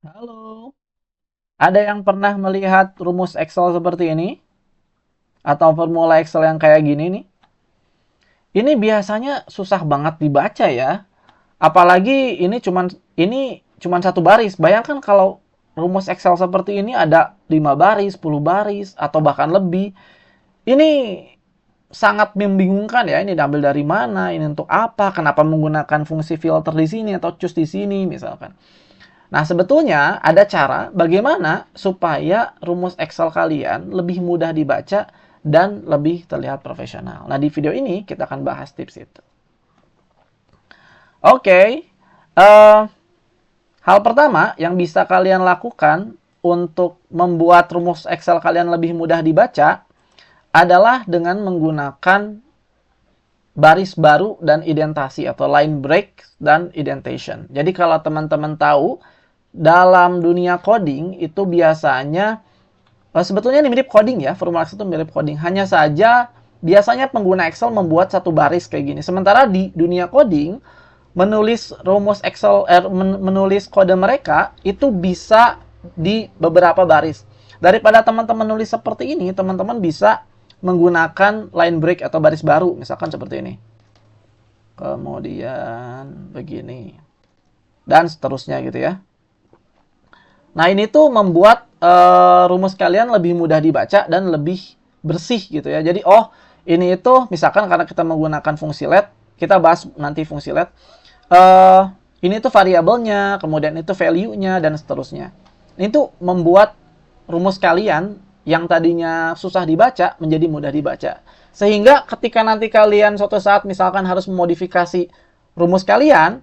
Halo, ada yang pernah melihat rumus Excel seperti ini? Atau formula Excel yang kayak gini nih? Ini biasanya susah banget dibaca ya. Apalagi ini cuman satu baris. Bayangkan kalau rumus Excel seperti ini ada 5 baris, 10 baris, atau bahkan lebih. Ini sangat membingungkan ya. Ini diambil dari mana? Ini untuk apa? Kenapa menggunakan fungsi filter di sini atau choose di sini misalkan. Nah, sebetulnya ada cara bagaimana supaya rumus Excel kalian lebih mudah dibaca dan lebih terlihat profesional. Nah, di video ini kita akan bahas tips itu. Oke, hal pertama yang bisa kalian lakukan untuk membuat rumus Excel kalian lebih mudah dibaca adalah dengan menggunakan baris baru dan indentasi atau line break dan indentation. Jadi kalau teman-teman tahu, dalam dunia coding itu biasanya sebetulnya ini mirip coding ya, formula Excel itu mirip coding. Hanya saja biasanya pengguna Excel membuat satu baris kayak gini. Sementara di dunia coding menulis rumus Excel menulis kode mereka itu bisa di beberapa baris. Daripada teman-teman nulis seperti ini, teman-teman bisa menggunakan line break atau baris baru, misalkan seperti ini. Kemudian begini. Dan seterusnya gitu ya. Nah, ini tuh membuat rumus kalian lebih mudah dibaca dan lebih bersih gitu ya. Jadi, oh, ini itu misalkan karena kita menggunakan fungsi let, kita bahas nanti fungsi let. Ini tuh variabelnya, kemudian itu value-nya, dan seterusnya. Ini tuh membuat rumus kalian yang tadinya susah dibaca menjadi mudah dibaca. Sehingga ketika nanti kalian suatu saat misalkan harus memodifikasi rumus kalian,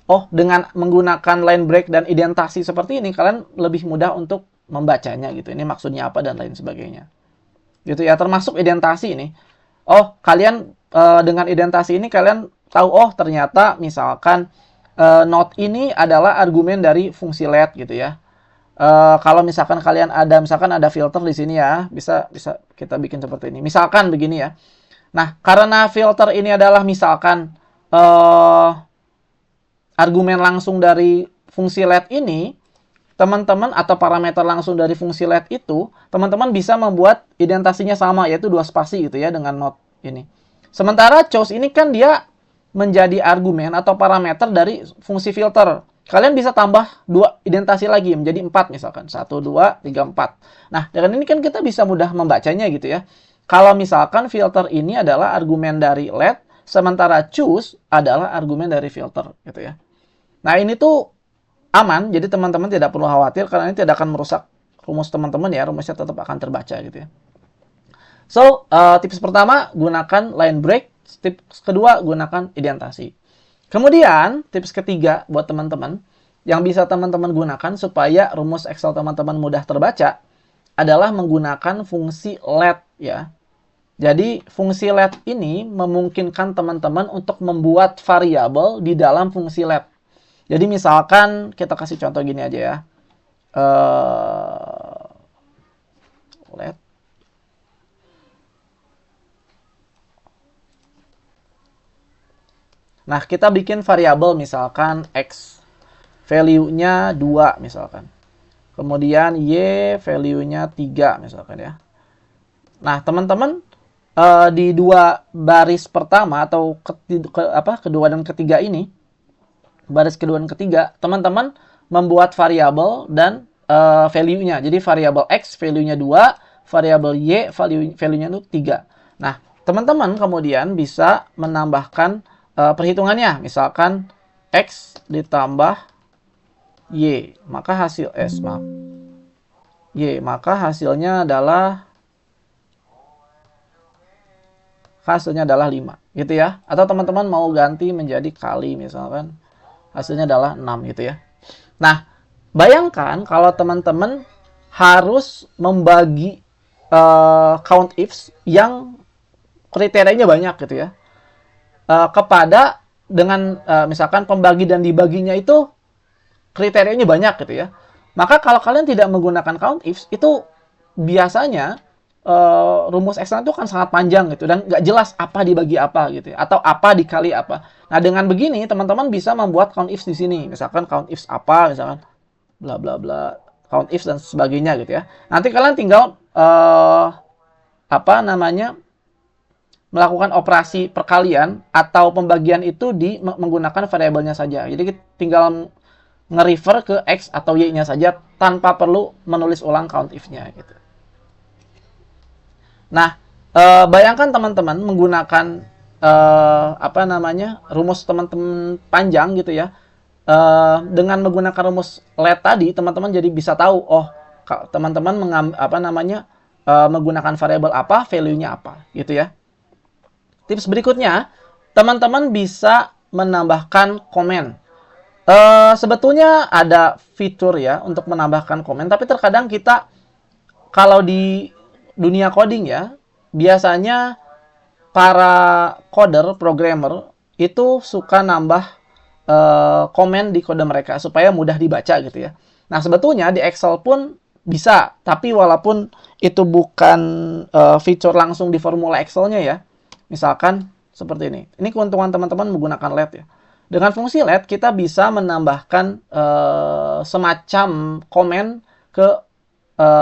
oh, dengan menggunakan line break dan indentasi seperti ini, kalian lebih mudah untuk membacanya gitu. Ini maksudnya apa dan lain sebagainya. Gitu ya, termasuk indentasi ini. Oh, kalian dengan indentasi ini kalian tahu, oh, ternyata misalkan not ini adalah argumen dari fungsi let gitu ya. Kalau misalkan kalian misalkan ada filter di sini ya, bisa kita bikin seperti ini. Misalkan begini ya. Nah, karena filter ini adalah misalkan argumen langsung dari fungsi let ini, teman-teman atau parameter langsung dari fungsi let itu, teman-teman bisa membuat indentasinya sama, yaitu 2 spasi gitu ya dengan not ini. Sementara choose ini kan dia menjadi argumen atau parameter dari fungsi filter. Kalian bisa tambah 2 indentasi lagi menjadi 4 misalkan. 1, 2, 3, 4. Nah, dengan ini kan kita bisa mudah membacanya gitu ya. Kalau misalkan filter ini adalah argumen dari let, sementara choose adalah argumen dari filter gitu ya. Nah, ini tuh aman, jadi teman-teman tidak perlu khawatir karena ini tidak akan merusak rumus teman-teman ya, rumusnya tetap akan terbaca gitu ya. So, tips pertama, gunakan line break. Tips kedua, gunakan indentasi. Kemudian, tips ketiga buat teman-teman, yang bisa teman-teman gunakan supaya rumus Excel teman-teman mudah terbaca, adalah menggunakan fungsi let ya. Jadi, fungsi let ini memungkinkan teman-teman untuk membuat variabel di dalam fungsi let. Jadi misalkan kita kasih contoh gini aja ya. Let. Nah, kita bikin variabel misalkan X. Value-nya 2 misalkan. Kemudian Y value-nya 3 misalkan ya. Nah, teman-teman di dua baris pertama atau kedua dan ketiga ini, baris kedua dan ketiga, teman-teman membuat variabel dan value-nya. Jadi variabel X value-nya 2, variabel Y value-nya itu 3. Nah, teman-teman kemudian bisa menambahkan perhitungannya. Misalkan X ditambah Y, maka maka hasilnya adalah 5 gitu ya. Atau teman-teman mau ganti menjadi kali misalkan hasilnya adalah 6 gitu ya. Nah, bayangkan kalau teman-teman harus membagi count ifs yang kriterianya banyak gitu ya. Kepada dengan misalkan pembagi dan dibaginya itu kriterianya banyak gitu ya. Maka kalau kalian tidak menggunakan count ifs, itu biasanya rumus Excel itu kan sangat panjang gitu dan nggak jelas apa dibagi apa gitu ya, atau apa dikali apa. Nah, dengan begini teman-teman bisa membuat count ifs di sini. Misalkan count ifs apa misalkan bla bla bla, count if dan sebagainya gitu ya. Nanti kalian tinggal melakukan operasi perkalian atau pembagian itu menggunakan variabelnya saja. Jadi tinggal nge-refer ke X atau Y-nya saja tanpa perlu menulis ulang count if-nya gitu. Nah, bayangkan teman-teman menggunakan rumus teman-teman panjang gitu ya. Dengan menggunakan rumus let tadi, teman-teman jadi bisa tahu, oh, teman-teman menggunakan variabel apa, value-nya apa, gitu ya. Tips berikutnya, teman-teman bisa menambahkan komen. Sebetulnya ada fitur ya untuk menambahkan komen, tapi terkadang kita kalau di dunia coding ya, biasanya para coder, programmer itu suka nambah komen di kode mereka supaya mudah dibaca gitu ya. Nah, sebetulnya di Excel pun bisa, tapi walaupun itu bukan fitur langsung di formula Excel-nya ya. Misalkan seperti ini. Ini keuntungan teman-teman menggunakan let ya. Dengan fungsi let, kita bisa menambahkan semacam komen ke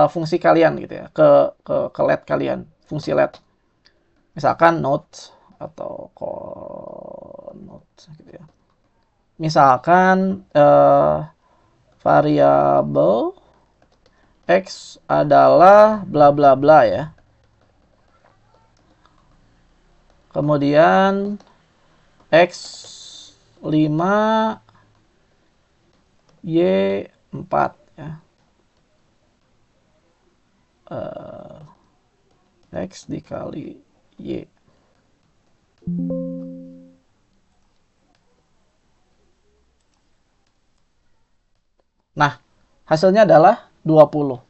fungsi kalian gitu ya, ke let kalian, fungsi let. Misalkan note atau note gitu ya. Misalkan variabel X adalah bla bla bla ya. Kemudian X 5 Y 4 ya. X dikali Y. Nah, hasilnya adalah 20.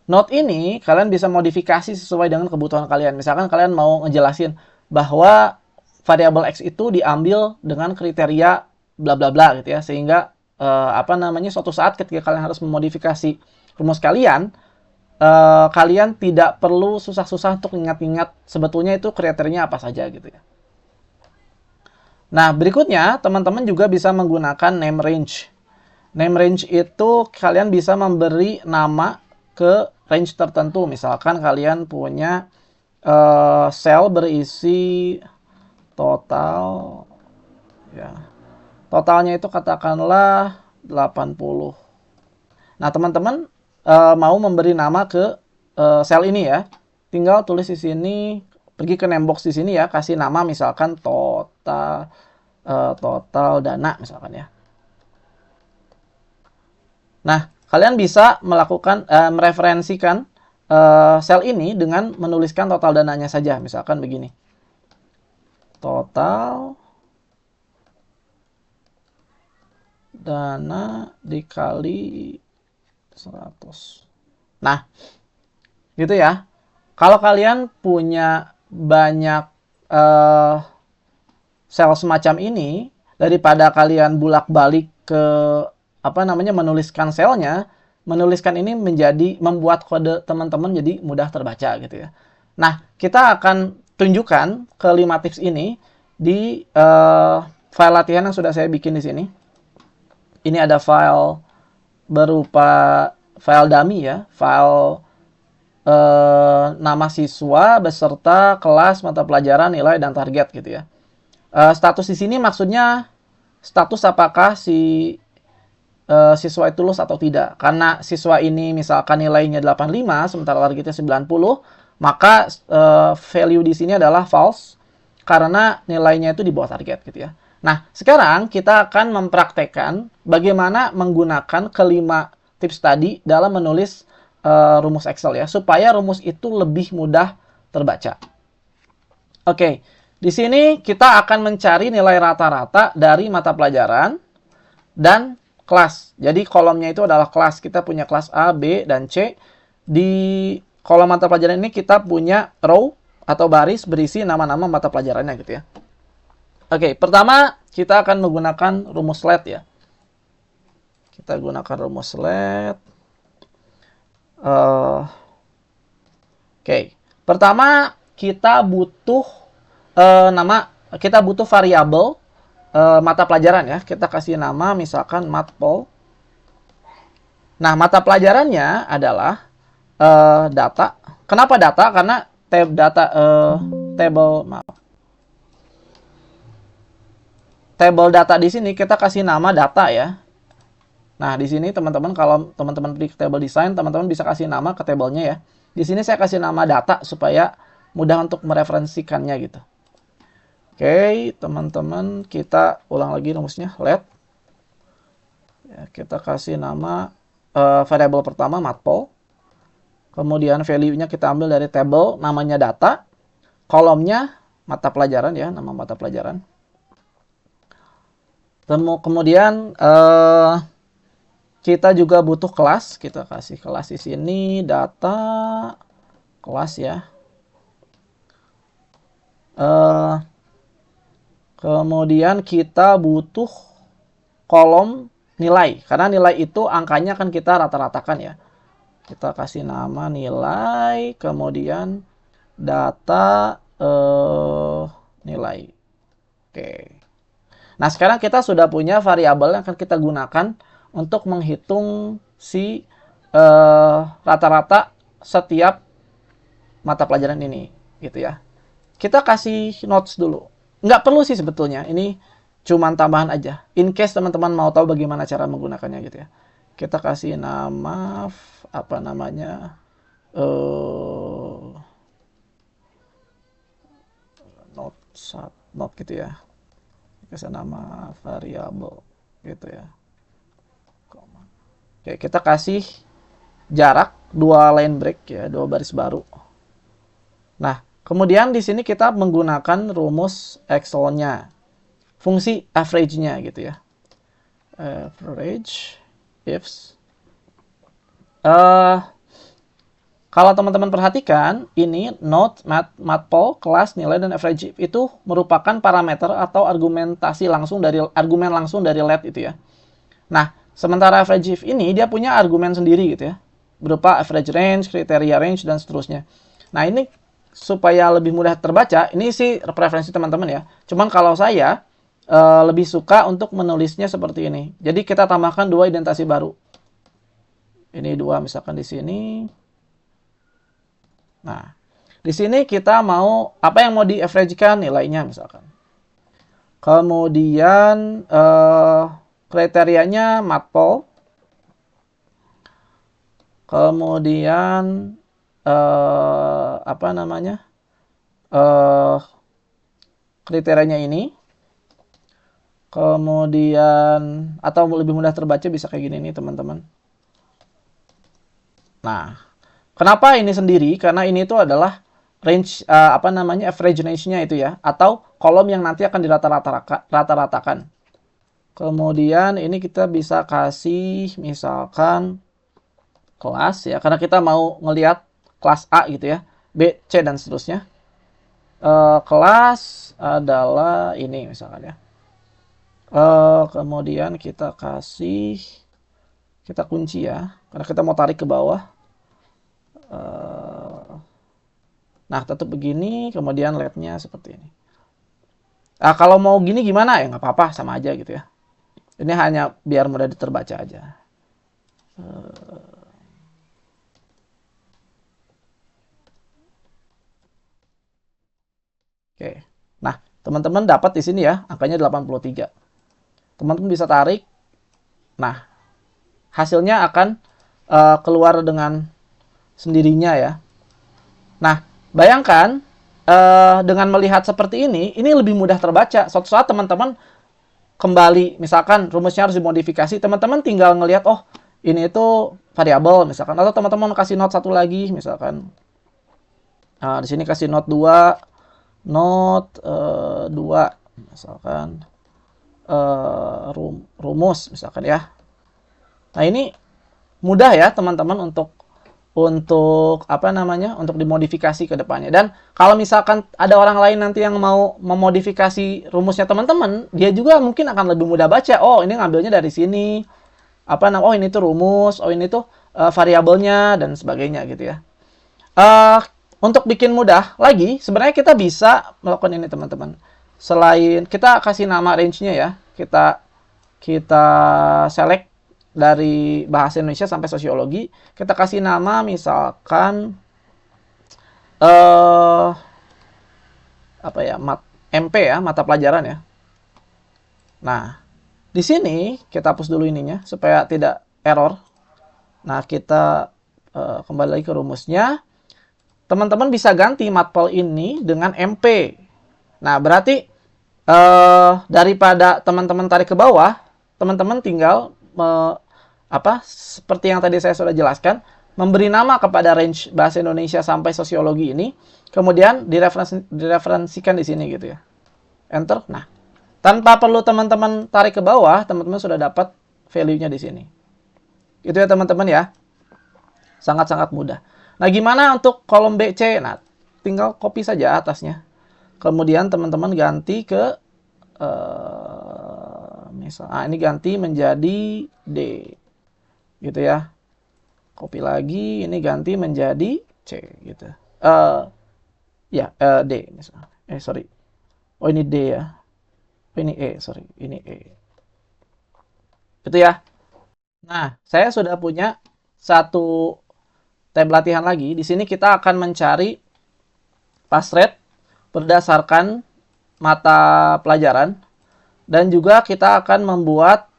Note ini kalian bisa modifikasi sesuai dengan kebutuhan kalian. Misalkan kalian mau ngejelasin bahwa variabel X itu diambil dengan kriteria bla bla bla gitu ya. Sehingga suatu saat ketika kalian harus memodifikasi rumus kalian, kalian tidak perlu susah-susah untuk ingat-ingat sebetulnya itu kriterianya apa saja gitu ya. Nah, berikutnya teman-teman juga bisa menggunakan name range. Name range itu kalian bisa memberi nama ke range tertentu. Misalkan kalian punya sel berisi total ya. Totalnya itu katakanlah 80. Nah, teman-teman mau memberi nama ke sel ini ya. Tinggal tulis di sini, pergi ke name box di sini ya, kasih nama misalkan total dana misalkan ya. Nah, kalian bisa melakukan mereferensikan sel ini dengan menuliskan total dananya saja. Misalkan begini. Total dana dikali 100. Nah, gitu ya. Kalau kalian punya banyak sel semacam ini, daripada kalian bolak-balik ke menuliskan selnya, menuliskan ini membuat kode teman-teman jadi mudah terbaca gitu ya. Nah, kita akan tunjukkan ke 5 tips ini di file latihan yang sudah saya bikin di sini. Ini ada file berupa file dummy ya, file nama siswa beserta kelas, mata pelajaran, nilai, dan target gitu ya. Status di sini maksudnya status apakah si siswa itu lulus atau tidak. Karena siswa ini misalkan nilainya 85 sementara targetnya 90, maka value di sini adalah false karena nilainya itu di bawah target gitu ya. Nah, sekarang kita akan mempraktekkan bagaimana menggunakan kelima tips tadi dalam menulis rumus Excel ya, supaya rumus itu lebih mudah terbaca. Oke, di sini kita akan mencari nilai rata-rata dari mata pelajaran dan kelas. Jadi kolomnya itu adalah kelas. Kita punya kelas A, B, dan C. Di kolom mata pelajaran ini kita punya row atau baris berisi nama-nama mata pelajarannya gitu ya. Oke, pertama kita akan menggunakan rumus let ya. Kita gunakan rumus let. Oke, pertama kita butuh variabel mata pelajaran ya. Kita kasih nama misalkan matpol. Nah, mata pelajarannya adalah data. Kenapa data? Karena table data di sini kita kasih nama data ya. Nah, di sini teman-teman kalau teman-teman di table design, teman-teman bisa kasih nama ke tabelnya ya. Di sini saya kasih nama data supaya mudah untuk mereferensikannya gitu. Oke, teman-teman, kita ulang lagi rumusnya. Let ya, kita kasih nama variabel pertama matpol. Kemudian value-nya kita ambil dari table namanya data. Kolomnya mata pelajaran ya, nama mata pelajaran. Kemudian kita juga butuh kelas. Kita kasih kelas di sini data kelas ya. Kemudian kita butuh kolom nilai. Karena nilai itu angkanya akan kita rata-ratakan ya. Kita kasih nama nilai, kemudian data nilai. Oke. Nah, sekarang kita sudah punya variabel yang akan kita gunakan untuk menghitung si rata-rata setiap mata pelajaran ini, gitu ya. Kita kasih notes dulu. Nggak perlu sih sebetulnya, ini cuman tambahan aja. In case teman-teman mau tahu bagaimana cara menggunakannya gitu ya. Kita kasih nama, apa namanya, note gitu ya. Kasih nama variabel gitu ya. Oke, kita kasih jarak 2 line break ya, 2 baris baru. Nah, kemudian di sini kita menggunakan rumus Excel-nya. Fungsi average-nya gitu ya. Average ifs. Kalau teman-teman perhatikan, ini note, matpol, kelas, nilai, dan average if itu merupakan parameter atau argumen langsung dari let itu ya. Nah, sementara average if ini dia punya argumen sendiri gitu ya. Berupa average range, kriteria range, dan seterusnya. Nah, ini supaya lebih mudah terbaca, ini sih preferensi teman-teman ya. Cuman kalau saya lebih suka untuk menulisnya seperti ini. Jadi kita tambahkan 2 indentasi baru. Ini 2 misalkan di sini. Nah, di sini kita mau apa yang mau di-average-kan nilainya misalkan. Kemudian kriterianya matpol. Kemudian apa namanya? Kriterianya ini. Kemudian atau lebih mudah terbaca bisa kayak gini nih, teman-teman. Nah, kenapa ini sendiri? Karena ini itu adalah range apa namanya average range-nya itu ya, atau kolom yang nanti akan dirata-ratakan. Kemudian ini kita bisa kasih misalkan kelas ya, karena kita mau ngelihat kelas A gitu ya, B, C dan seterusnya. Kelas adalah ini misalkan ya. Kemudian kita kunci ya, karena kita mau tarik ke bawah. Nah, tetap begini, kemudian LED-nya seperti ini. Nah, kalau mau gini gimana ya? Nggak apa-apa, sama aja gitu ya. Ini hanya biar mudah diterbaca aja. Oke. Nah, teman-teman dapat di sini ya, angkanya 83. Teman-teman bisa tarik. Nah, hasilnya akan keluar dengan sendirinya ya. Nah, bayangkan dengan melihat seperti ini lebih mudah terbaca. Suatu saat teman-teman kembali, misalkan rumusnya harus dimodifikasi, teman-teman tinggal ngelihat, oh ini itu variabel misalkan, atau teman-teman kasih note satu lagi misalkan. Nah, di sini kasih note 2, note 2 misalkan. Rumus misalkan ya. Nah, ini mudah ya teman-teman untuk apa namanya, untuk dimodifikasi ke depannya. Dan kalau misalkan ada orang lain nanti yang mau memodifikasi rumusnya teman-teman, dia juga mungkin akan lebih mudah baca. Oh, ini ngambilnya dari sini. Oh, ini tuh rumus. Oh, ini tuh variabelnya dan sebagainya gitu ya. Untuk bikin mudah lagi, sebenarnya kita bisa melakukan ini teman-teman. Selain kita kasih nama range-nya ya, kita select dari bahasa Indonesia sampai sosiologi. Kita kasih nama misalkan apa ya, MP ya, mata pelajaran ya. Nah, di sini kita hapus dulu ininya supaya tidak error. Nah, kita kembali lagi ke rumusnya. Teman-teman bisa ganti matpel ini dengan MP. Nah, berarti daripada teman-teman tarik ke bawah, teman-teman tinggal seperti yang tadi saya sudah jelaskan, memberi nama kepada range bahasa Indonesia sampai sosiologi ini, kemudian direferensikan di sini gitu ya. Enter. Nah, tanpa perlu teman-teman tarik ke bawah, teman-teman sudah dapat value-nya di sini. Itu ya teman-teman ya. Sangat-sangat mudah. Nah, gimana untuk kolom BC? Nah, tinggal copy saja atasnya. Kemudian teman-teman ganti ke ini ganti menjadi D. Gitu ya. Copy lagi, ini ganti menjadi C gitu. D misalnya. Sorry. Oh, ini D ya. Oh, ini E, sorry. Ini E. Itu ya. Nah, saya sudah punya satu tab latihan lagi. Di sini kita akan mencari pass rate berdasarkan mata pelajaran, dan juga kita akan membuat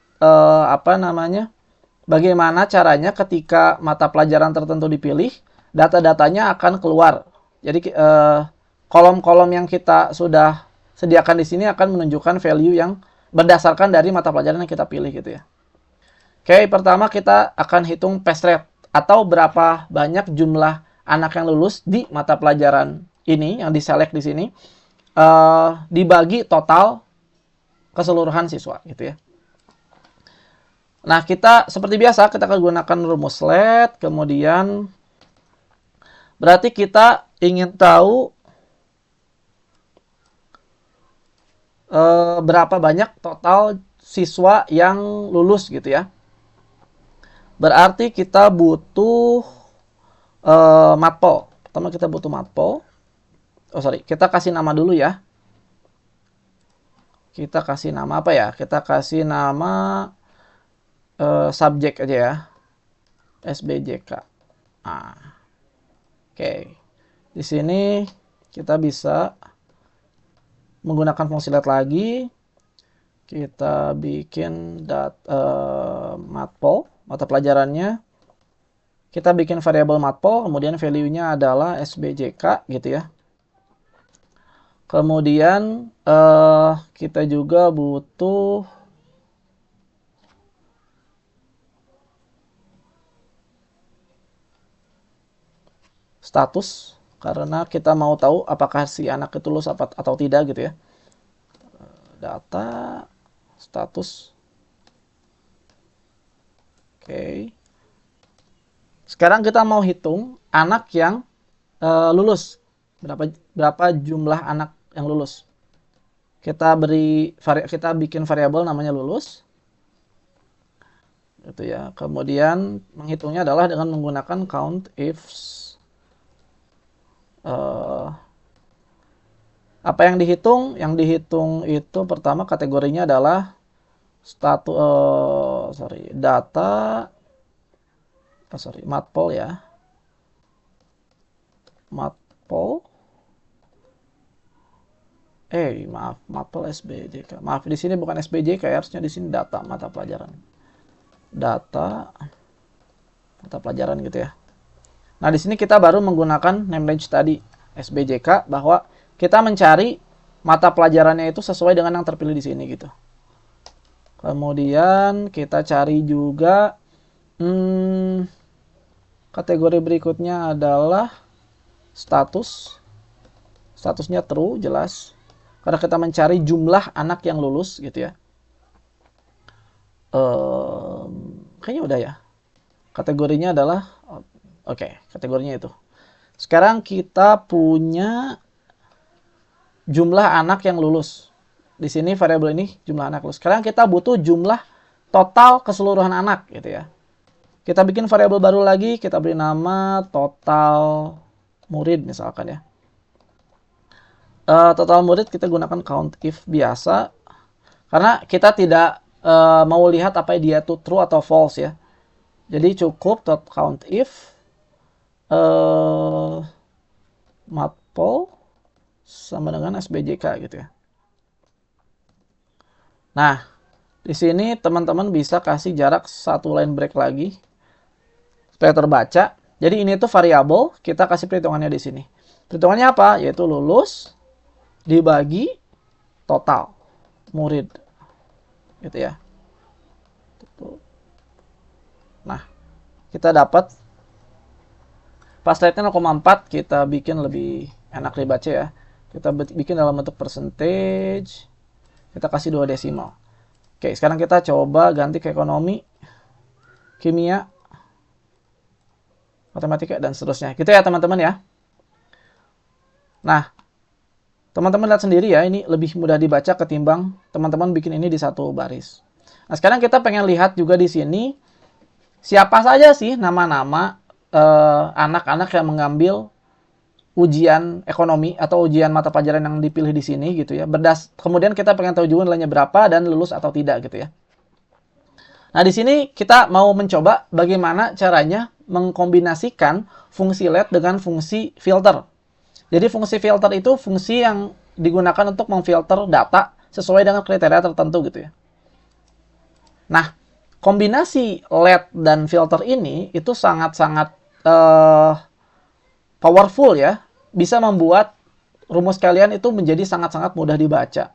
bagaimana caranya ketika mata pelajaran tertentu dipilih, data-datanya akan keluar. Jadi kolom-kolom yang kita sudah sediakan di sini akan menunjukkan value yang berdasarkan dari mata pelajaran yang kita pilih gitu ya. Oke, pertama kita akan hitung pass rate atau berapa banyak jumlah anak yang lulus di mata pelajaran ini yang diselect di sini dibagi total keseluruhan siswa gitu ya. Nah, kita seperti biasa kita akan gunakan rumus let, kemudian berarti kita ingin tahu berapa banyak total siswa yang lulus gitu ya. Berarti kita butuh matpel. Pertama kita butuh matpel. Kita kasih nama dulu ya. Kita kasih nama apa ya? Kita kasih nama subjek aja ya. SBJK. Nah, oke. Di sini kita bisa menggunakan fungsi let lagi. Kita bikin matpel. Mata pelajarannya, kita bikin variabel matpel, kemudian value-nya adalah SBJK gitu ya. Kemudian kita juga butuh status, karena kita mau tahu apakah si anak itu lulus atau tidak gitu ya. Data, status. Oke. Sekarang kita mau hitung anak yang lulus. Berapa jumlah anak yang lulus. Kita bikin variabel namanya lulus. Gitu ya. Kemudian menghitungnya adalah dengan menggunakan count ifs. Apa yang dihitung? Yang dihitung itu pertama kategorinya adalah matpel ya. Matpel. Matpel SBJK. Maaf, di sini bukan SBJK, harusnya di sini data mata pelajaran. Data mata pelajaran gitu ya. Nah, di sini kita baru menggunakan name range tadi SBJK, bahwa kita mencari mata pelajarannya itu sesuai dengan yang terpilih di sini gitu. Kemudian kita cari juga kategori berikutnya adalah status. Statusnya true, jelas. Karena kita mencari jumlah anak yang lulus gitu ya. Kayaknya udah ya. Kategorinya adalah kategorinya itu. Sekarang kita punya jumlah anak yang lulus. Di sini variabel ini jumlah anak lulus. Sekarang kita butuh jumlah total keseluruhan anak gitu ya. Kita bikin variabel baru lagi, kita beri nama total murid misalkan ya. Total murid kita gunakan count if biasa, karena kita tidak mau lihat apa dia tuh true atau false ya. Jadi cukup .count if matplotlib sama dengan sbjk gitu ya. Nah, di sini teman-teman bisa kasih jarak satu line break lagi supaya terbaca. Jadi ini tuh variabel, kita kasih perhitungannya di sini. Perhitungannya apa? Yaitu lulus dibagi total murid. Gitu ya. Nah, kita dapat pas rate-nya 0,4, kita bikin lebih enak dibaca ya. Kita bikin dalam bentuk percentage. Kita kasih 2 desimal. Oke, sekarang kita coba ganti ke ekonomi, kimia, matematika, dan seterusnya. Gitu ya teman-teman ya. Nah, teman-teman lihat sendiri ya, ini lebih mudah dibaca ketimbang teman-teman bikin ini di satu baris. Nah, sekarang kita pengen lihat juga di sini, siapa saja sih nama-nama anak-anak yang mengambil ujian ekonomi atau ujian mata pelajaran yang dipilih di sini gitu ya. Kemudian kita pengen tahu juga nilainya berapa dan lulus atau tidak gitu ya. Nah, di sini kita mau mencoba bagaimana caranya mengkombinasikan fungsi let dengan fungsi filter. Jadi fungsi filter itu fungsi yang digunakan untuk memfilter data sesuai dengan kriteria tertentu gitu ya. Nah, kombinasi let dan filter ini itu sangat-sangat powerful ya. Bisa membuat rumus kalian itu menjadi sangat-sangat mudah dibaca.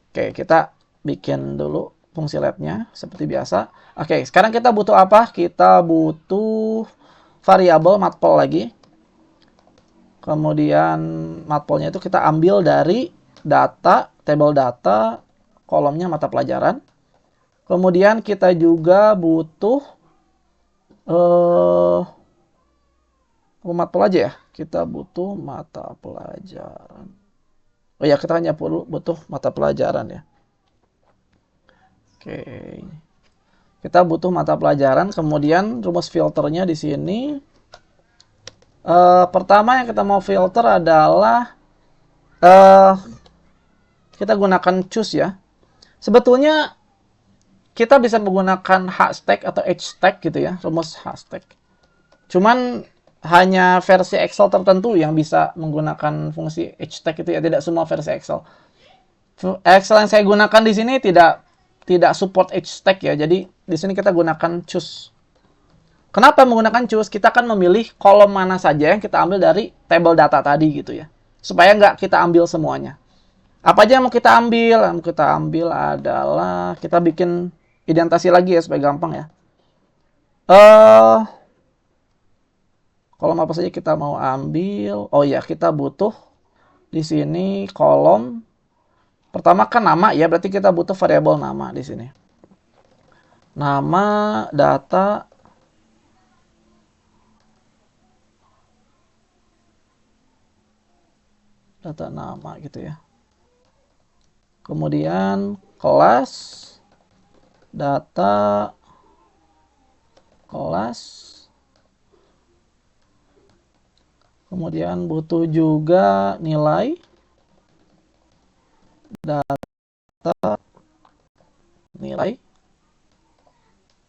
Oke, kita bikin dulu fungsi let-nya seperti biasa. Oke, sekarang kita butuh apa? Kita butuh variabel matplotlib lagi. Kemudian matplotlibnya itu kita ambil dari data, tabel data, kolomnya mata pelajaran. Kemudian kita juga butuh matplotlib aja ya. Kita butuh mata pelajaran. Oh ya, kita hanya butuh mata pelajaran ya. Oke. Kita butuh mata pelajaran, kemudian rumus filternya di sini. Pertama yang kita mau filter adalah kita gunakan choose ya. Sebetulnya kita bisa menggunakan hashtag atau hashtag gitu ya, rumus hashtag. Cuman hanya versi Excel tertentu yang bisa menggunakan fungsi hashtag itu ya, tidak semua versi Excel. Excel yang saya gunakan di sini tidak support hashtag ya. Jadi di sini kita gunakan choose. Kenapa menggunakan choose? Kita akan memilih kolom mana saja yang kita ambil dari tabel data tadi gitu ya. Supaya nggak kita ambil semuanya. Apa aja yang mau kita ambil? Yang kita ambil adalah kita bikin identasi lagi ya supaya gampang ya. Kolom apa saja kita mau ambil? Oh ya, kita butuh di sini kolom pertama kan nama ya, berarti kita butuh variabel nama di sini. Nama, data, nama gitu ya. Kemudian kelas, data, kelas. Kemudian butuh juga nilai, data, nilai.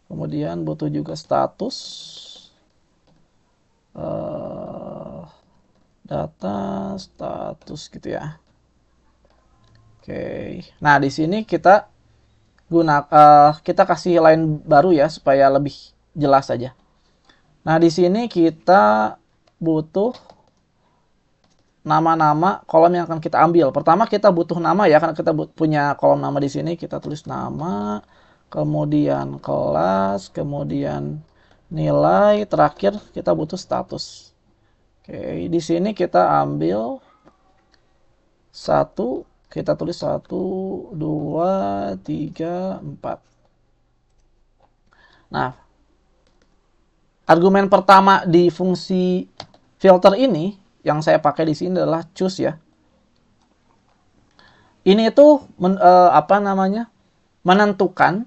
Kemudian butuh juga status, data, status gitu ya. Oke. Nah, di sini kita kita kasih line baru ya supaya lebih jelas saja. Nah, di sini kita butuh nama-nama kolom yang akan kita ambil. Pertama kita butuh nama ya, karena kita punya kolom nama di sini. Kita tulis nama, kemudian kelas, kemudian nilai, terakhir kita butuh status. Oke, di sini kita ambil 1, kita tulis 1, 2, 3, 4. Nah, argumen pertama di fungsi filter ini yang saya pakai di sini adalah choose ya. Ini itu menentukan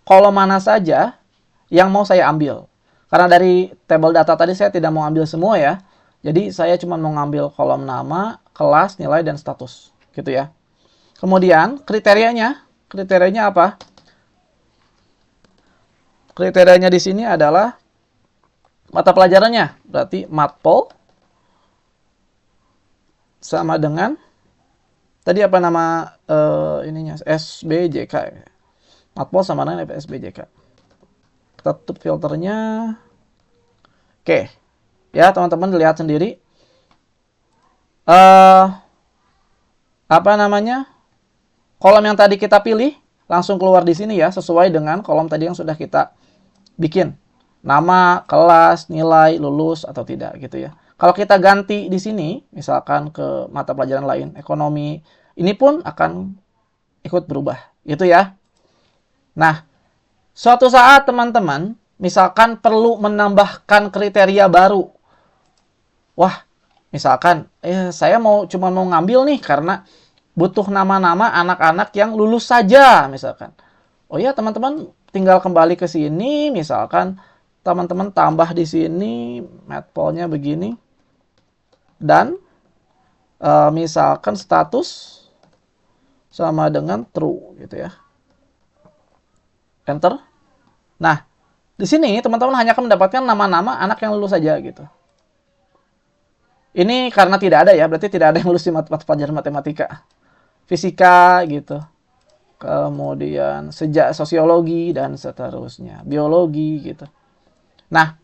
kolom mana saja yang mau saya ambil. Karena dari tabel data tadi saya tidak mau ambil semua ya. Jadi saya cuma mau ngambil kolom nama, kelas, nilai, dan status. Gitu ya. Kemudian kriterianya apa? kriterianya di sini adalah mata pelajarannya. Berarti matpol sama dengan tadi apa nama ininya SBJK. Matpol sama dengan SBJK. Kita tutup filternya. Oke. Ya, teman-teman lihat sendiri. Apa namanya? Kolom yang tadi kita pilih langsung keluar di sini ya, sesuai dengan kolom tadi yang sudah kita bikin. Nama, kelas, nilai, lulus atau tidak gitu ya. Kalau kita ganti di sini, misalkan ke mata pelajaran lain, ekonomi, ini pun akan ikut berubah, gitu ya. Nah, suatu saat teman-teman, misalkan perlu menambahkan kriteria baru. Wah, misalkan, saya cuma mau ngambil nih karena butuh nama-nama anak-anak yang lulus saja, misalkan. Oh ya, teman-teman tinggal kembali ke sini, misalkan teman-teman tambah di sini matpolnya begini, dan misalkan status sama dengan true, gitu ya. Enter. Nah, di sini teman-teman hanya akan mendapatkan nama-nama anak yang lulus saja, gitu. Ini karena tidak ada ya, berarti tidak ada yang lulus di mata pelajaran matematika, fisika, gitu. Kemudian sejak sosiologi dan seterusnya, biologi, gitu. Nah,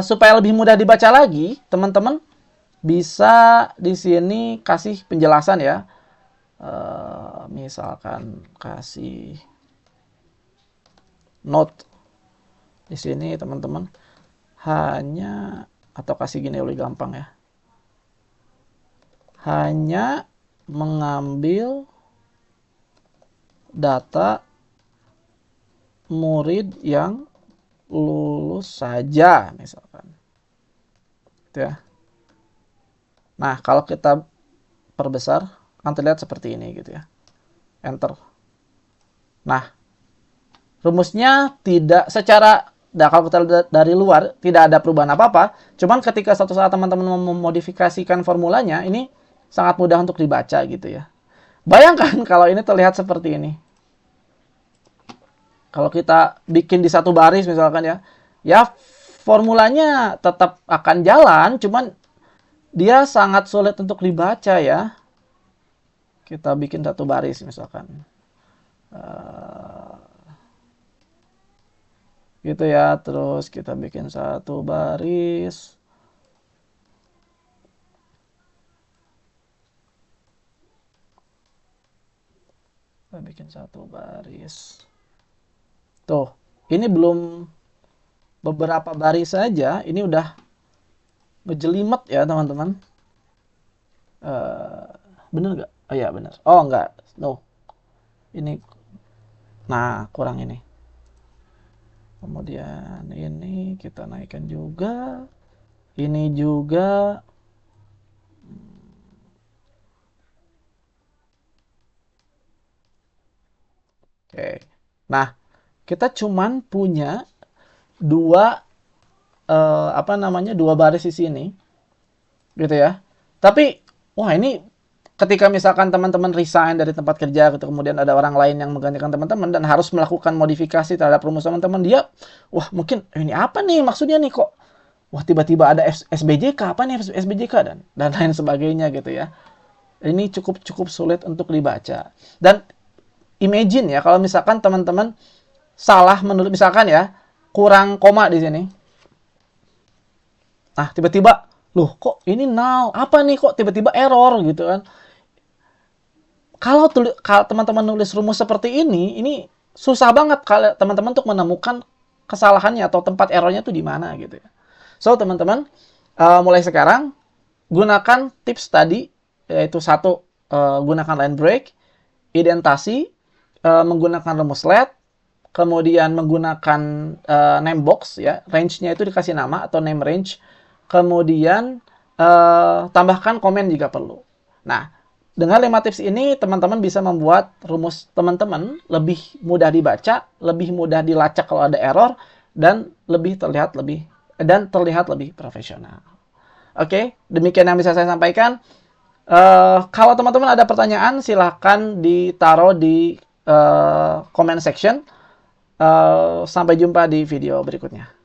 supaya lebih mudah dibaca lagi, teman-teman bisa di sini kasih penjelasan ya. Misalkan kasih note di sini, teman-teman hanya, atau kasih gini lebih gampang ya. Hanya mengambil data murid yang lulus saja, misalkan. Gitu ya. Nah, kalau kita perbesar, akan terlihat seperti ini, gitu ya. Enter. Nah, rumusnya tidak secara, kalau kita dari luar, tidak ada perubahan apa-apa. Cuman ketika suatu saat teman-teman memodifikasikan formulanya, ini sangat mudah untuk dibaca, gitu ya. Bayangkan kalau ini terlihat seperti ini. Kalau kita bikin di satu baris misalkan ya formulanya tetap akan jalan, cuman dia sangat sulit untuk dibaca ya. Kita bikin satu baris misalkan. Gitu ya, terus kita bikin satu baris. Kita bikin satu baris. Tuh, ini belum beberapa baris saja, ini udah ngejelimet ya teman-teman. Bener nggak? Oh ya bener. Oh nggak, no. Ini, nah kurang ini. Kemudian ini kita naikkan juga. Ini juga. Oke. Nah, kita cuman punya dua dua baris di sini, gitu ya. Tapi, wah ini ketika misalkan teman-teman resign dari tempat kerja, gitu, kemudian ada orang lain yang menggantikan teman-teman dan harus melakukan modifikasi terhadap rumus teman-teman, dia, wah mungkin ini apa nih maksudnya nih kok, wah tiba-tiba ada SBJK, apa nih SBJK dan lain sebagainya, gitu ya. Ini cukup sulit untuk dibaca. Dan imagine ya kalau misalkan teman-teman salah menulis, misalkan ya, kurang koma di sini. Nah, tiba-tiba, loh kok ini null? Apa nih kok tiba-tiba error gitu kan? Kalau teman-teman nulis rumus seperti ini susah banget kalau teman-teman untuk menemukan kesalahannya atau tempat errornya tuh di mana gitu ya. So, teman-teman, mulai sekarang gunakan tips tadi, yaitu satu, gunakan line break, identasi, menggunakan rumus let, kemudian menggunakan name box ya, range-nya itu dikasih nama atau name range, kemudian tambahkan komen jika perlu. Nah, dengan 5 tips ini teman-teman bisa membuat rumus teman-teman lebih mudah dibaca, lebih mudah dilacak kalau ada error, dan terlihat lebih profesional. Oke, demikian yang bisa saya sampaikan. Kalau teman-teman ada pertanyaan silahkan ditaruh di comment section. Sampai jumpa di video berikutnya.